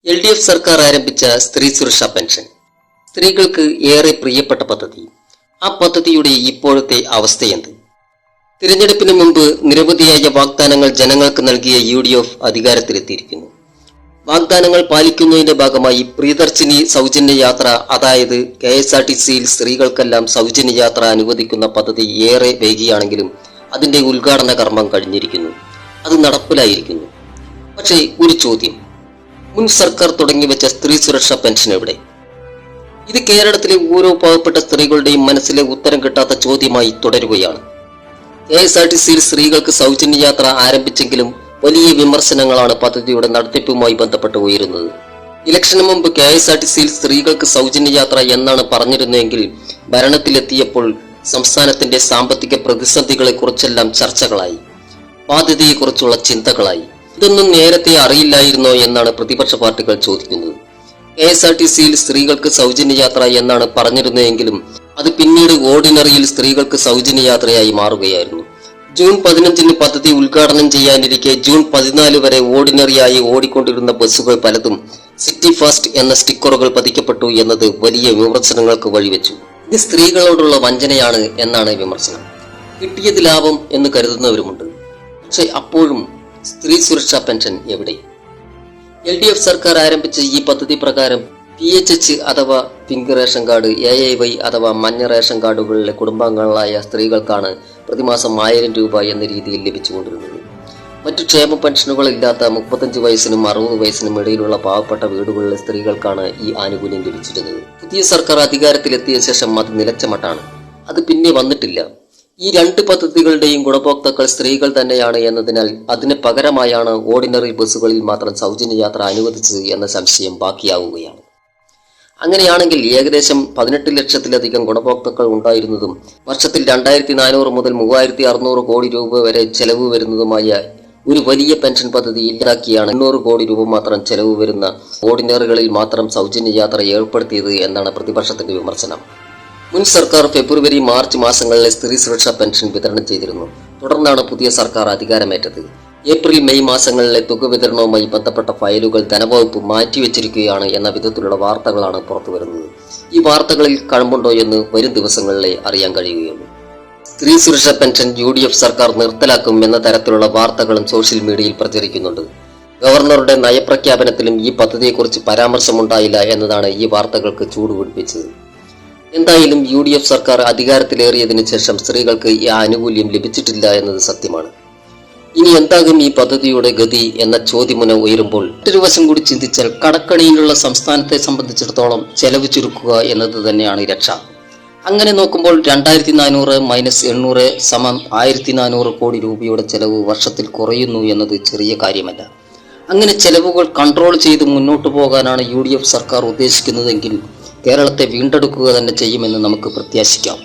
LDF സർക്കാർ ആരംഭിച്ച സ്ത്രീ സുരക്ഷാ പെൻഷൻ സ്ത്രീകൾക്ക് ഏറെ പ്രിയപ്പെട്ട പദ്ധതി. ആ പദ്ധതിയുടെ ഇപ്പോഴത്തെ അവസ്ഥയെന്ത്? തിരഞ്ഞെടുപ്പിന് മുമ്പ് നിരവധിയായ വാഗ്ദാനങ്ങൾ ജനങ്ങൾക്ക് നൽകിയ UDF അധികാരത്തിലെത്തിയിരിക്കുന്നു. വാഗ്ദാനങ്ങൾ പാലിക്കുന്നതിന്റെ ഭാഗമായി പ്രിയദർശിനി സൗജന്യ യാത്ര, അതായത് KSRTCയിൽ സ്ത്രീകൾക്കെല്ലാം സൗജന്യ യാത്ര അനുവദിക്കുന്ന പദ്ധതി ഏറെ വൈകിയാണെങ്കിലും അതിന്റെ ഉദ്ഘാടന കർമ്മം കഴിഞ്ഞിരിക്കുന്നു. അത് നടപ്പിലായിരിക്കുന്നു. പക്ഷേ ഒരു ചോദ്യം, മുൻ സർക്കാർ തുടങ്ങിവെച്ച സ്ത്രീ സുരക്ഷാ പെൻഷൻ എവിടെ? ഇത് കേരളത്തിലെ ഓരോ പാവപ്പെട്ട സ്ത്രീകളുടെയും മനസ്സിലെ ഉത്തരം കിട്ടാത്ത ചോദ്യമായി തുടരുകയാണ്. KSRTCയിൽ സ്ത്രീകൾക്ക് സൗജന്യ യാത്ര ആരംഭിച്ചെങ്കിലും വലിയ വിമർശനങ്ങളാണ് പദ്ധതിയുടെ നടത്തിപ്പുമായി ബന്ധപ്പെട്ട് ഉയരുന്നത്. ഇലക്ഷന് മുമ്പ് KSRTCയിൽ സ്ത്രീകൾക്ക് സൗജന്യ യാത്ര എന്നാണ് പറഞ്ഞിരുന്നതെങ്കിൽ ഭരണത്തിലെത്തിയപ്പോൾ സംസ്ഥാനത്തിന്റെ സാമ്പത്തിക പ്രതിസന്ധികളെ കുറിച്ചെല്ലാം ചർച്ചകളായി, ബാധ്യതയെക്കുറിച്ചുള്ള ചിന്തകളായി. ഇതൊന്നും നേരത്തെ അറിയില്ലായിരുന്നോ എന്നാണ് പ്രതിപക്ഷ പാർട്ടികൾ ചോദിക്കുന്നത്. KSRTCയിൽ സ്ത്രീകൾക്ക് സൗജന്യ യാത്ര എന്നാണ് പറഞ്ഞിരുന്നതെങ്കിലും അത് പിന്നീട് ഓർഡിനറിയിൽ സ്ത്രീകൾക്ക് സൗജന്യ യാത്രയായി മാറുകയായിരുന്നു. ജൂൺ 15 പദ്ധതി ഉദ്ഘാടനം ചെയ്യാനിരിക്കെ ജൂൺ 14 വരെ ഓർഡിനറിയായി ഓടിക്കൊണ്ടിരുന്ന ബസ്സുകൾ പലതും സിറ്റി ഫാസ്റ്റ് എന്ന സ്റ്റിക്കറുകൾ പതിക്കപ്പെട്ടു എന്നത് വലിയ വിമർശനങ്ങൾക്ക് വഴിവെച്ചു. ഇത് സ്ത്രീകളോടുള്ള വഞ്ചനയാണ് എന്നാണ് വിമർശനം. കിട്ടിയത് ലാഭം എന്ന് കരുതുന്നവരുമുണ്ട്. പക്ഷെ അപ്പോഴും സ്ത്രീ സുരക്ഷാ പെൻഷൻ എവിടെ? LDF സർക്കാർ ആരംഭിച്ച ഈ പദ്ധതി പ്രകാരം PHH അഥവാ പിങ്ക് റേഷൻ കാർഡ്, AIY അഥവാ മഞ്ഞ റേഷൻ കാർഡുകളിലെ കുടുംബാംഗങ്ങളായ സ്ത്രീകൾക്കാണ് പ്രതിമാസം 1000 രൂപ എന്ന രീതിയിൽ ലഭിച്ചുകൊണ്ടിരുന്നത്. മറ്റു ക്ഷേമ പെൻഷനുകളില്ലാത്ത 35 വയസ്സിനും 60 വയസ്സിനും ഇടയിലുള്ള പാവപ്പെട്ട വീടുകളിലെ സ്ത്രീകൾക്കാണ് ഈ ആനുകൂല്യം ലഭിച്ചിരുന്നത്. പുതിയ സർക്കാർ അധികാരത്തിലെത്തിയ ശേഷം അത് നിലച്ച മട്ടാണ്. അത് പിന്നെ വന്നിട്ടില്ല. ഈ രണ്ട് പദ്ധതികളുടെയും ഗുണഭോക്താക്കൾ സ്ത്രീകൾ തന്നെയാണ് എന്നതിനാൽ അതിന് പകരമായാണ് ഓർഡിനറി ബസ്സുകളിൽ മാത്രം സൗജന്യ യാത്ര അനുവദിച്ചത് എന്ന സംശയം ബാക്കിയാവുകയാണ്. അങ്ങനെയാണെങ്കിൽ ഏകദേശം 18 ലക്ഷത്തിലധികം ഗുണഭോക്താക്കൾ ഉണ്ടായിരുന്നതും വർഷത്തിൽ 2400 മുതൽ 3600 കോടി രൂപ വരെ ചെലവ് വരുന്നതുമായ ഒരു വലിയ പെൻഷൻ പദ്ധതി ഇല്ലാതാക്കിയാണ് 800 കോടി രൂപ മാത്രം ചെലവ് വരുന്ന ഓർഡിനറികളിൽ മാത്രം സൗജന്യ യാത്ര ഏർപ്പെടുത്തിയത് എന്നാണ് പ്രതിപക്ഷത്തിന്റെ വിമർശനം. മുൻ സർക്കാർ ഫെബ്രുവരി മാർച്ച് മാസങ്ങളിലെ സ്ത്രീ സുരക്ഷാ പെൻഷൻ വിതരണം ചെയ്തിരുന്നു. തുടർന്നാണ് പുതിയ സർക്കാർ അധികാരമേറ്റത്. ഏപ്രിൽ മെയ് മാസങ്ങളിലെ തുക വിതരണവുമായി ബന്ധപ്പെട്ട ഫയലുകൾ ധനവകുപ്പ് മാറ്റിവെച്ചിരിക്കുകയാണ് എന്ന വിധത്തിലുള്ള വാർത്തകളാണ് പുറത്തുവരുന്നത്. ഈ വാർത്തകളിൽ കഴമ്പുണ്ടോ എന്ന് വരും ദിവസങ്ങളിലെ അറിയാൻ കഴിയുകയുള്ളൂ. സ്ത്രീ സുരക്ഷാ പെൻഷൻ UDF സർക്കാർ നിർത്തലാക്കും എന്ന തരത്തിലുള്ള വാർത്തകളും സോഷ്യൽ മീഡിയയിൽ പ്രചരിക്കുന്നുണ്ട്. ഗവർണറുടെ നയപ്രഖ്യാപനത്തിലും ഈ പദ്ധതിയെക്കുറിച്ച് പരാമർശമുണ്ടായില്ല എന്നതാണ് ഈ വാർത്തകൾക്ക് ചൂടുപിടിപ്പിച്ചത്. എന്തായാലും UDF സർക്കാർ അധികാരത്തിലേറിയതിനു ശേഷം സ്ത്രീകൾക്ക് ഈ ആനുകൂല്യം ലഭിച്ചിട്ടില്ല എന്നത് സത്യമാണ്. ഇനി എന്താകും ഈ പദ്ധതിയുടെ ഗതി എന്ന ചോദ്യമുന ഉയരുമ്പോൾ മറ്റൊരു വശം കൂടി ചിന്തിച്ചാൽ കടക്കണിയിലുള്ള സംസ്ഥാനത്തെ സംബന്ധിച്ചിടത്തോളം ചെലവ് ചുരുക്കുക എന്നത് തന്നെയാണ് രക്ഷ. അങ്ങനെ നോക്കുമ്പോൾ 2400 - 800 = 1400 കോടി രൂപയുടെ ചെലവ് വർഷത്തിൽ കുറയുന്നു എന്നത് ചെറിയ കാര്യമല്ല. അങ്ങനെ ചെലവുകൾ കൺട്രോൾ ചെയ്ത് മുന്നോട്ടു പോകാനാണ് UDF സർക്കാർ ഉദ്ദേശിക്കുന്നതെങ്കിൽ കേരളത്തെ വീണ്ടെടുക്കുക തന്നെ ചെയ്യുമെന്ന് നമുക്ക് പ്രത്യാശിക്കാം.